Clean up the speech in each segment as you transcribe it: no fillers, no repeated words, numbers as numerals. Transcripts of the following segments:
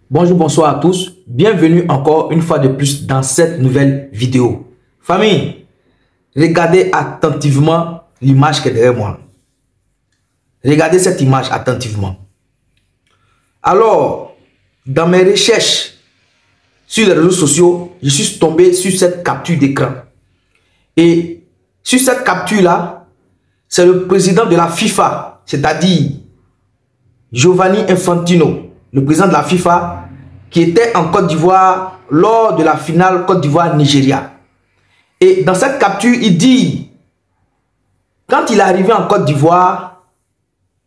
Bonjour, bonsoir à tous. Bienvenue encore une fois de plus dans cette nouvelle vidéo. Famille, regardez attentivement l'image qui est derrière moi. Regardez cette image attentivement. Alors, dans mes recherches sur les réseaux sociaux, je suis tombé sur cette capture d'écran. Et sur cette capture-là, c'est le président de la FIFA, c'est-à-dire Gianni Infantino, le président de la FIFA, qui était en Côte d'Ivoire lors de la finale Côte d'Ivoire-Nigeria. Et dans cette capture, il dit, quand il est arrivé en Côte d'Ivoire,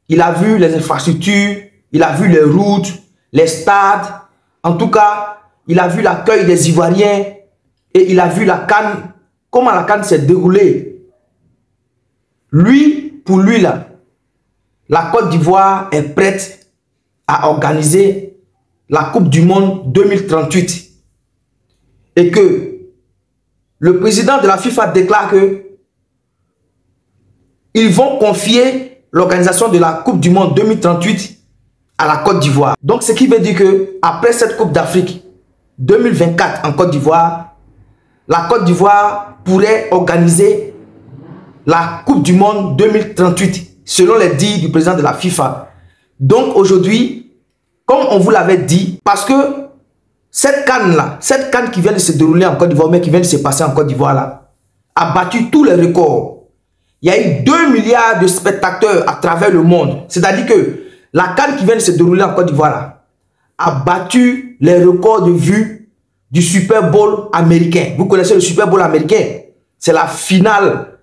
il a vu les infrastructures, il a vu les routes, les stades. En tout cas, il a vu l'accueil des Ivoiriens et il a vu la CAN, comment la CAN s'est déroulée. Lui, pour lui là, la Côte d'Ivoire est prête à organiser la Coupe du Monde 2038. Et que le président de la FIFA déclare que ils vont confier l'organisation de la Coupe du Monde 2038 à la Côte d'Ivoire. Donc ce qui veut dire que après cette Coupe d'Afrique 2024 en Côte d'Ivoire, la Côte d'Ivoire pourrait organiser la Coupe du Monde 2038 selon les dires du président de la FIFA. Donc aujourd'hui, comme on vous l'avait dit, parce que cette CAN-là, cette CAN qui vient de se dérouler en Côte d'Ivoire, mais qui vient de se passer en Côte d'Ivoire là, a battu tous les records. Il y a eu 2 milliards de spectateurs à travers le monde. C'est-à-dire que la CAN qui vient de se dérouler en Côte d'Ivoire là, a battu les records de vues du Super Bowl américain. Vous connaissez le Super Bowl américain? C'est la finale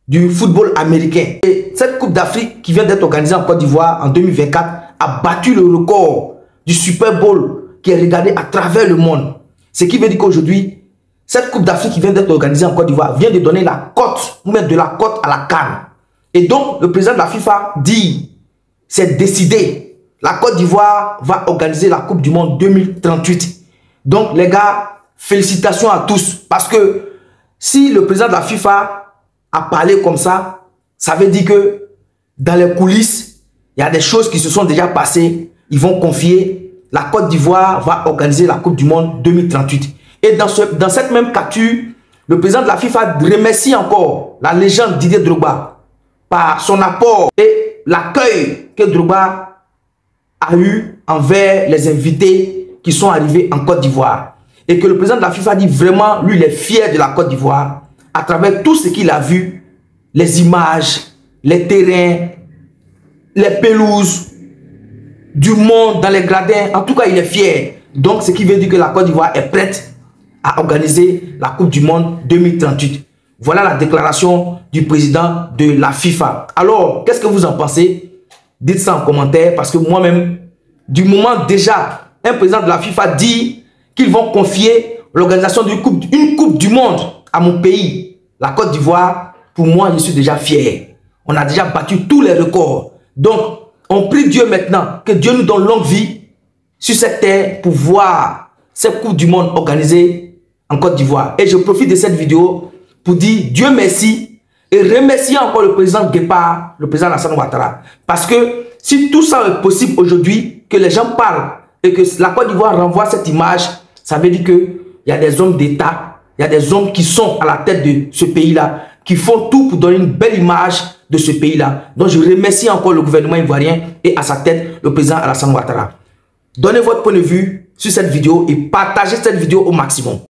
du football américain. Et cette Coupe d'Afrique qui vient d'être organisée en Côte d'Ivoire en 2024 a battu le record du Super Bowl qui est regardé à travers le monde. Ce qui veut dire qu'aujourd'hui, cette Coupe d'Afrique qui vient d'être organisée en Côte d'Ivoire vient de donner la cote, ou mettre de la cote à la CAN. Et donc, le président de la FIFA dit, c'est décidé, la Côte d'Ivoire va organiser la Coupe du Monde 2038. Donc, les gars, félicitations à tous. Parce que si le président de la FIFA a parlé comme ça, ça veut dire que dans les coulisses, il y a des choses qui se sont déjà passées. Ils vont confier, la Côte d'Ivoire va organiser la Coupe du Monde 2038. Et dans cette même capture, le président de la FIFA remercie encore la légende Didier Drogba par son apport et l'accueil que Drogba a eu envers les invités qui sont arrivés en Côte d'Ivoire. Et que le président de la FIFA dit vraiment, lui, il est fier de la Côte d'Ivoire à travers tout ce qu'il a vu, les images, les terrains, les pelouses, du monde dans les gradins. En tout cas, il est fier. Donc, ce qui veut dire que la Côte d'Ivoire est prête à organiser la Coupe du Monde 2038. Voilà la déclaration du président de la FIFA. Alors, qu'est-ce que vous en pensez? Dites ça en commentaire parce que moi-même, du moment déjà, un président de la FIFA dit qu'ils vont confier l'organisation d'une coupe du Monde à mon pays, la Côte d'Ivoire, pour moi, je suis déjà fier. On a déjà battu tous les records. Donc, on prie Dieu maintenant, que Dieu nous donne longue vie sur cette terre pour voir cette Coupe du Monde organisée en Côte d'Ivoire. Et je profite de cette vidéo pour dire Dieu merci et remercier encore le président Guépard, le président Alassane Ouattara. Parce que si tout ça est possible aujourd'hui, que les gens parlent et que la Côte d'Ivoire renvoie cette image, ça veut dire qu'il y a des hommes d'État, il y a des hommes qui sont à la tête de ce pays-là, qui font tout pour donner une belle image de ce pays-là. Donc je remercie encore le gouvernement ivoirien et à sa tête le président Alassane Ouattara. Donnez votre point de vue sur cette vidéo et partagez cette vidéo au maximum.